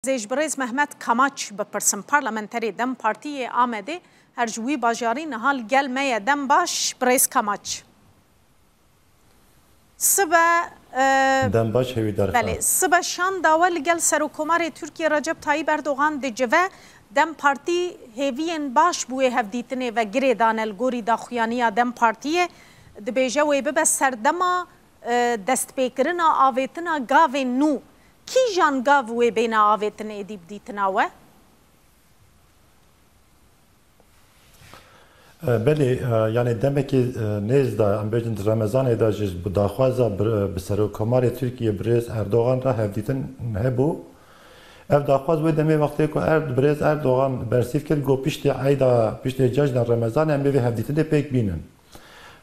زیجبرز محمد کماچ بپرسم پارلمانتری دم پارتی آمده هر جوی باجاری نهال گل می دم باش برز کماچ سبا دم باش هوی در بله سبا شان داول گل سروکمار ترکیه رجب طایب اردوغان دجوه دم پارتی هیوین باش بوی هفدیتنه و گری دانل گوری داخویانیا دم پارتیه دبیجه وی ببه سردما دست پیکرنا آویتنا گاوی نو کی جان گاو وی بین آویتنه دیب دیتنا و؟ بله yani demek ki nezda ambejin Ramazan edajız bu daxwaza bi serokkomar Türkiye Brez Erdoğan ra hevditin hebu ev daxwaz ve deme vakti ku Brez Erdoğan bersif kir go pişti ayda pişti cajna Ramazan em ve hevditin de pek binin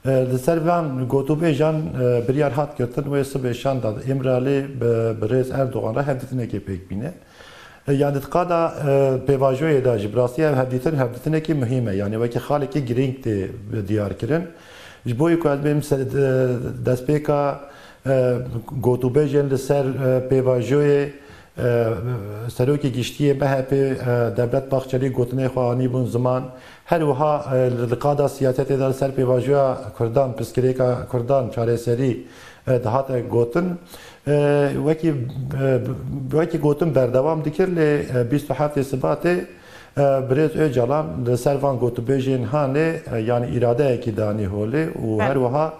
li ser van gotube jan bir yer hat kirtin ve sbeşan da Emrali Brez Erdoğan ra hevditin ki pek bine yani tkada pevajoye da jibrasiye hevditin ki mühime yani ve ki haliki giring de diyar kirin jboy ku benim despeka gotube jan li ser pevajoye seroki giştiye MHP devlet bahçeli gotine xwani bun zaman her wiha liqada siyaset eder ser pevajoya Kurdan piskireka Kurdan çareseri dahat gotin wekî gotin berdevam dikir li 27 Sibatê Brez Öcalan li ser van gotûbêjên hane yani iradeyekî danî holê û her wiha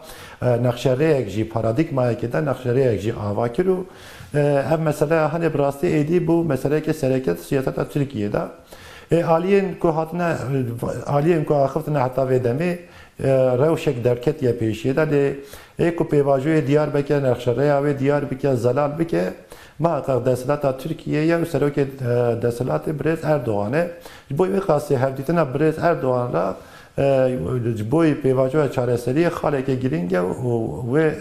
nexşereyek jî paradigmayekê de nexşereyek jî ava kir û ev mesele hani bi rastî êdî bû meseleke sereket siyaseta Tirkiyeyê de aliyên ku hatine aliyên ku axivtine heta vê demê rewşek derketiye pêşî de lê ku pêvajoyê Diyarbekir nexşereya wê Diyarbekir zelal bike muhakkak deselata Tirkiyeyê û serokê deselatê Brez Erdoğan e ji bo wê qasî hevdîtina Brez Erdoğan ra ji bo pêvajoya çareseriyê xaleke giring e û wê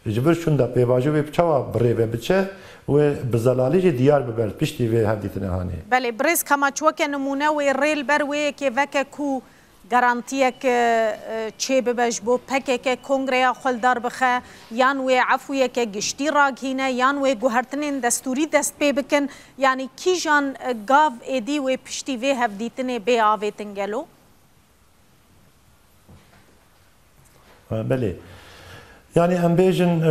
ji vir şunda pêvajo wê çawa birê ve biçe wê bi zelalî jî diyar bibe piştî vê hevdîtinê hanê. Belê Brez Kamaç weke nimûne wê rêl ber wêyekê veke ku garantiyek çê bibe ji bo PKK kongreya xweldar bixe yan wê efûyeke giştî ragihîne yan wê guhertinên destûrî dest pê bikin yanî kîjan gav êdî wê piştî vê hevdîtinê bê avêtin gelo? Belê. Yani em bêjin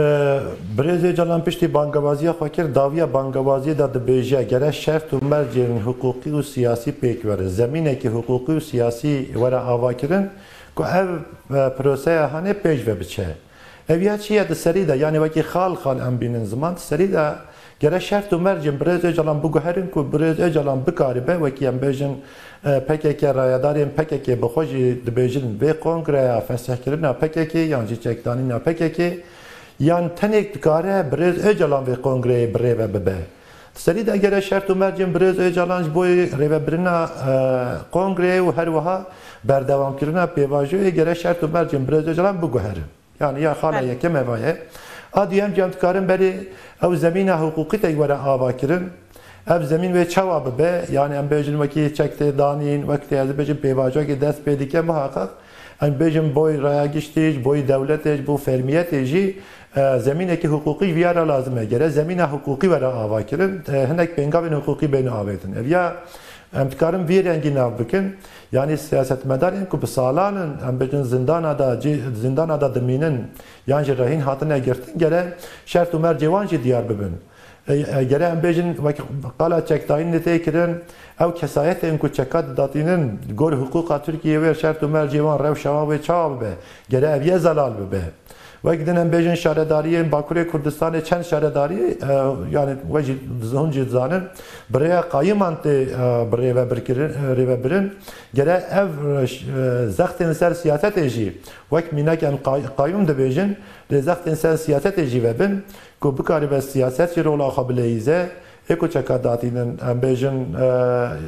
Brez Öcalan piştî bangevaziya xwe kir dawiya bangevaziyê de dibêje gerek şert û mercên hukukî û siyasî pêk were zemînekî hukukî û siyasî were avakirin ku ev proseya hanê pêş ve biçe ev ya çi ye di serî de yani wekî xal em bînin ziman di serî de gerek şert û mercên Brez Öcalan biguherin ku Brez Öcalan bikaribe wekî em bêjin PKK rayadarên PKK bi xwe jî dibêjin vê kongreya fesehkirina PKK yan jî çekdanîna PKK yan tenek dikare Brez Öcalan vê kongreyê birê ve bibe. Serî de gerek şert û mercên Brez Öcalan ji bo rêvebirina kongreyê û her wiha berdewamkirina pêvajoyê gerek şert û mercên Brez Öcalan biguherin. Yani ya xala yekem evaye. A duyem cem dikarin berê ew zemîna hukukî te were avakirin ev zemîn wê çawa bibe yani em bêjin wekî çektê danîn wekî ez bêjin pêvajokê dest pê dike muhakkak em bêjin boy raya giştî ji boy dewletê ji bo fermiyetê jî zemînekî hukukî viyara lazim e gerek zemîna hukukî were avakirin hinek pêngavên hukukî bêne avêtin ev ya em dikarin vî rengî nav bikin yani siyasetmedarên ku bi salanin em bêjin zindana da dimînin yan ji rehîn hatine girtin gerek şert û mercê wan jî diyar bibin gerek em bêjin qala çekdayînê tê kirin ew kesayetên ku çeka didatînin gor huquqa Tirkiyeyê wê şert û mercê wan rewşa wan wê çawa bibe gerek ev ye zelal bibe wek din em bêjin şaredariyên Bakurê Kurdistanê çend şaredarî yani we jî hûn jî dizanin birêya qayîman tê rêvebirin gerek ev zextên ser siyasetê jî wek mînek em qayyum dibêjin lê zextên ser siyasetê jî vebin ku bikaribe siyaset jî rola xwe bileyîze êku çeka datînin em bêjin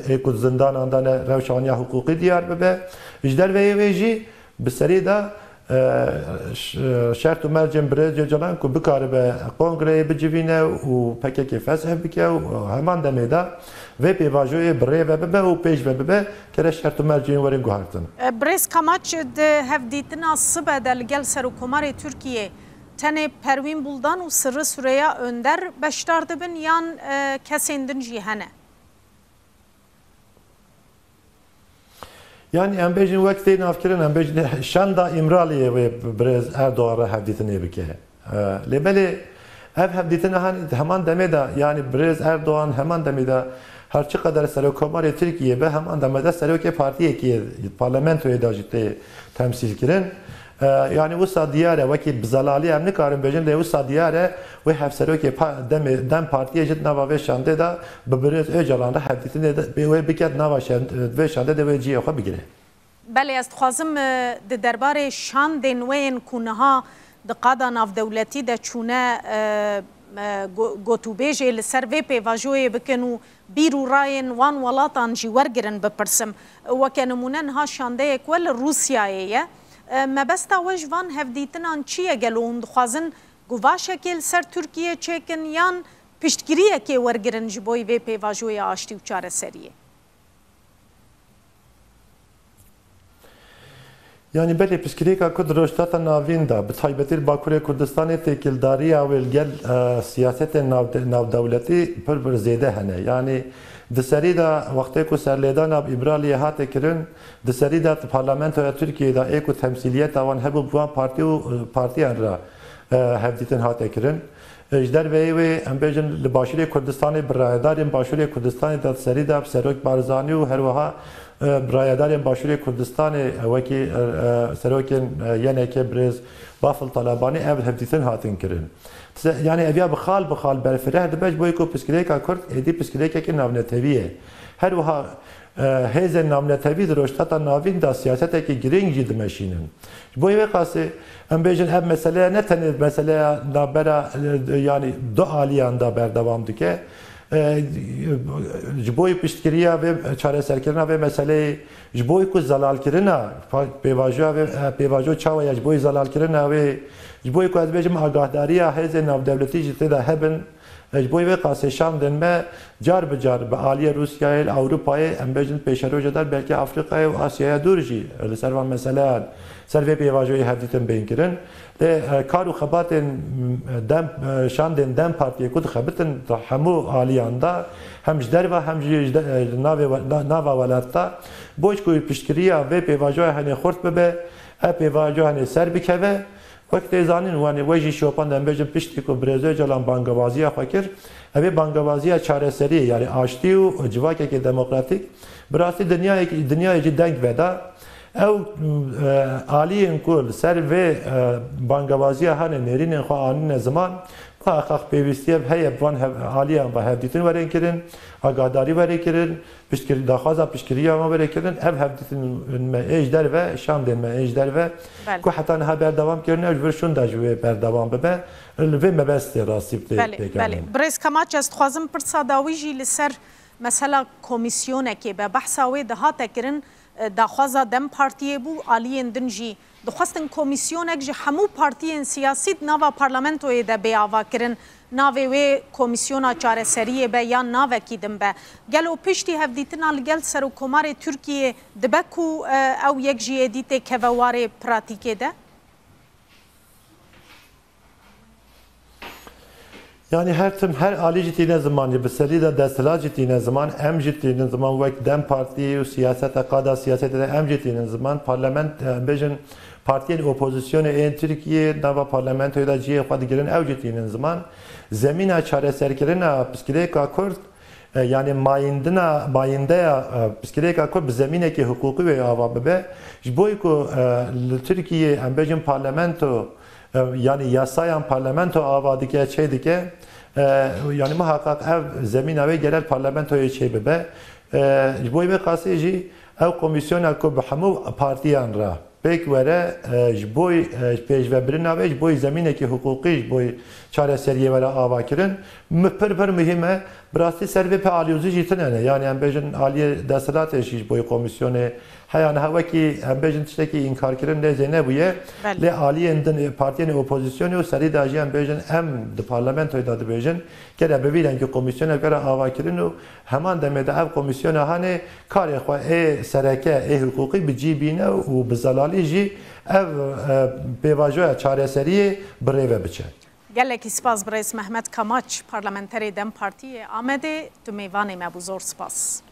êku zindanan de ne rewşaniya hukukî diyar bibe ji derveyê wê jî bi serî de şert û mercên Brez Öcalan ku bikaribe kongreyê bicivîne û PKK fesheh bike û heman demê de vê pêvajoyê birê ve bibe û pêş ve bibe gerek şert û mercên werin guhertin. Brez Kamaç di hevdîtina sibe de li gel Serokkomarê Tirkiyeyê tenê Perwîn Buldan û Sirri Süreyya Önder beşdar dibin yan kesên din jî hene? Yani em bêjin wek tê navkirin em bêjin şanda İmraliyê wê Birêz Erdoğan re hevdîtinê bike. Lêbelê ev hevdîtina heman demê de yani Birêz Erdoğan heman demê de her çi qeder Serokkomarê Tirkiye ve heman demê de serokê partiyekî parlamentoyê de jî tê temsîl kirin. Yani wisa diyare wekî bi zelalî em nikarin bêjin lê wisa diyare wê hevserokê dem partiyê jî nava vê şandê de bi Birêz Öcalan re hevdîtinê de wê biket nava vê şandê de wê ciyê xwe bigire. Belê ez dixwazim di derbarê şandên wê yên ku niha di qada navdewletî de çûne gotûbêjê li ser vê pêvajoyê bikin û bîr û rayên wan welatan jî wergirin bipirsim. Weke nimûne niha şandeyek we li Rûsyayê ye. Mebesta we ji van hevdîtinan çi ye gelo hûn dixwazin guvaşekê li ser Tirkiyeyê çêkin yan piştgiriyekê wergirin ji bo vê pêvajoya aştî û çareseriyê? Yani belê piştgirêka Kurd rojhilata navîn da bi taybetî Bakurê Kurdistanê têkildariya wê gel siyasetên navdewletî pir zêde hene. Yani di serî de wextê ku serlêdana İmraliyê hate kirin, di serî de parlamentoya Tirkiyeyê de ê ku temsîliyeta wan hebû wan partî û partiyan re hevdîtin hate kirin. Ji derveyê wê em bêjin li Başûrê Kurdistanê bi rayedarên Başûrê Kurdistanê de serî de Serok Barzanî û herwiha rayedarên Başûrê Kurdistanê wekî serokên yenekê Birêz Bafil Talebanî ev hevdîtin hatin kirin. Yani ev bixal berfireh dibe ji bo ku piştgirêka Kurd êdî piştgirêkekî navnetevî ye. Herwiha hêzên navnetevî di rojhilata navîn da siyasetekî giring jî dimeşînin. Ji bo vê qasî em bêjin ev meseleya ne tenê meseleya navbera yani du aliyan da berdewam dike. Ji bo piştgiriya vê çareserkirina vê meseleyê ji bo ku zelalkirina pêvajoya çawa ya ji bo zelalkirina wê ji bo ku ez bêjim agahdariya hêzên navdewletî jî tê de hebin. Ji bo vê qasê şandên me car bi car bi aliyê Rûsyayê li Ewropayê em bêjin pêşerojê der belkî Afrikayê û Asyaya dûr jî li ser van meseleyan ser vê pêvajoyê hevdîtin bên kirin. Lê kar û xebatên şandên dem partiyê ku dixebitin hemû aliyan da hem ji derve hem jî nava welatda boş ku piştgiriya vê pêvajoya henê xurt bibe ev pêvajoya henê ser bikeve. Wek tê zanîn wanê we jî şopan em bêjin piştî ku Birêz Öcalan bangevaziya xwe kir evê bangevaziya çareseriyê yani aştî û civakekê demokratîk bi rastî dinyayê jî deng veda ew aliyên ku li ser vê bangevaziya hene nêrînên xwe anîne ziman xex pêwîstiye heye van aliyan ve hevdîtin werên kirin agadarî werê kirin daxwaza piştgiriya me werê kirin ev hevdîtin me êj derve şandên me êj derve ku heta niha berdewam kirine ew ji vir şûn de ji wê berdewam bibe li vê mebestê rastî Belê Birêz Kemaç ez dixwazim pirsa dawî jî li ser mesela komisyonekê be behsa wê dihate kirin daxwaza dem partiyê bû aliyên din jî dixwastin komisyonek ji hemû partiyên siyasî nava parlamentoyê de bêava kirin navê wê komisyona çareseriyê be yan navekî din be. Gelo piştî hevdîtina li gel Serokkomarê Tirkiyeyê dibe ku ew yek jî êdî tê keve warê pratîkê de? Yani her ali jî tîne ziman bi serî de desthilat jî tîne ziman em jî tînin ziman wek dem partiyê û siyaseta qada siyasetê de em jî tînin ziman parlament bêjin partiyên opozisyonê ên Tirkiyeyê nava parlamentoyê de ciyê xwe digirin ew jî tînin ziman zemîna çareserkirina piştgirêka Kurd yani mayîndeya piştgirêka Kurd bi zemînekî hukukî wê ava bibe ji bo ku li Tirkiyeyê em bêjin parlamento yani yasayan parlamento ava dike çê dike yani muhakkak ev zemîna wê gerek parlamentoyê çê bibe ji bo vê qasî jî ew komisyona ku bi hemû partiyan re pêk were ji bo pêşvebirina wê ji bo zemînekî hukukî ji bo çareseriyê were ava kirin pir mühim e براستی سر به آلیوزی جیتن نه یعنی ام بیژن آلی دستلاتش بوی کمیسیون هیان هوا کی ام بیژن تشکی انکار کردن نه زنه بویه ل آلی اندن پارتیان اپوزیسیون و سری داجی ام بیژن ام د پارلمانت و داد بیژن که ببینن که کمیسیون اگر آوا کردن و همان دم ده اف کمیسیون هانه کار خو سرکه حقوقی بجی بینه و بزلالی جی اف بواجه چاره سری بریو بچه gelekî spas bi Rês Mehmet Kamaç parlamenteri Dem Partiyê Amedê tu mêvanê me bû zor spas.